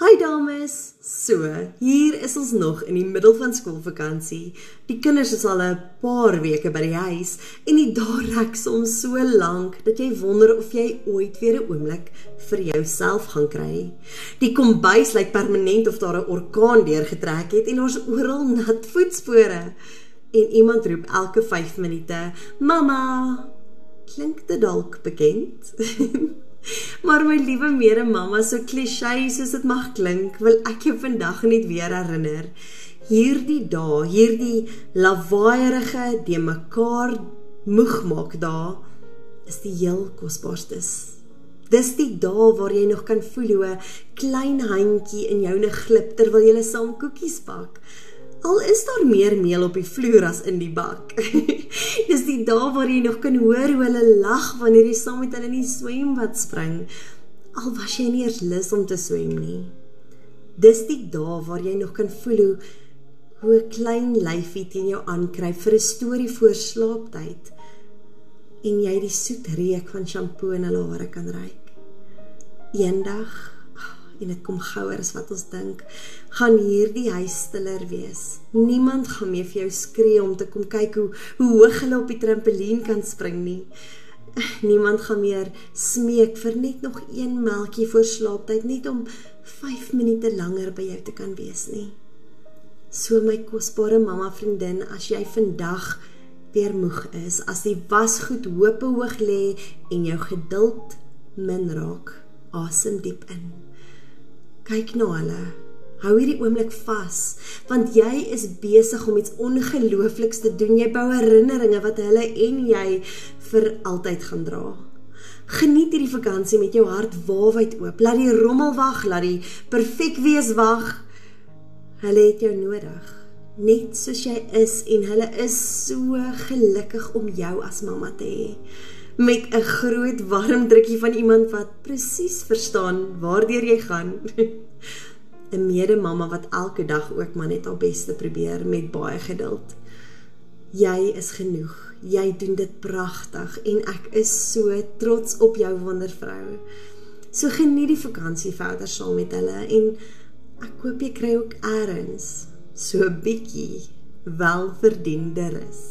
Hi dames, so, hier is ons nog in die middel van skoolvakansie. Die kinders is al 'n paar weke by die huis en die dae rek soms so lank dat jy wonder of jy ooit weer 'n oomblik vir jouself gaan kry. Die kombuis lyk permanent of daar 'n orkaan deurgetrek het en ons oral nat voetspore. En iemand roep elke 5 minute, "Mama!" Klink dit dalk bekend? Maar my liewe medemama, so cliché soos dit mag klink, wil ek jou vandag net weer herinner. Hierdie dae, hierdie lawaaierige, de mekaar moeg maak dae, is die heel kosbaarstes. Dis die dae waar jy nog kan voel hoe 'n klein handjie in joune glip terwyl jy saam koekies bak. Al is daar meer meel op die vloer as in die bak. Dis die dae waar jy nog kan hoor hoe hulle lag wanneer jy saam met hulle in die swembad spring, al was jy nie eers lus om te swem nie. Dis die dae waar jy nog kan voel hoe 'n klein lyfie teen jou aankruip vir 'n storie voor slaaptyd en jy die soet reuk van shampoo in hulle hare kan ruik. Eendag, en dit kom gouer as wat ons dink, gaan hierdie huis stiller wees. Niemand gaan meer vir jou skree om te kom kyk hoe hoog hulle op die trampolien kan spring nie. Niemand gaan meer smeek vir net nog een melktjie voor slaaptyd, net om 5 minute langer by jou te kan wees nie. So my kosbare mamma vriendin, as jy vandag weer moeg is, as die wasgoed hoog lê en jou geduld min raak, asem diep in. Kyk na hulle, hou hierdie oomblik vas, want jy is besig om iets ongeloofliks te doen. Jy bou herinneringe wat hulle en jy vir altyd gaan dra. Geniet hierdie vakansie met jou hart waawyd oop. Laat die rommel wag, laat die perfek wees wag. Hulle het jou nodig, net soos jy is, en hulle is so gelukkig om jou as mamma te hê. Met 'n groot warm drukkie van iemand wat presies verstaan waardeur jy gaan. 'n medemamma wat elke dag ook maar net haar beste probeer met baie geduld. Jy is genoeg, jy doen dit pragtig en ek is so trots op jou wondervrou. So geniet die vakansie verder saam met hulle en ek hoop jy kry ook eers so 'n bietjie welverdiende rus.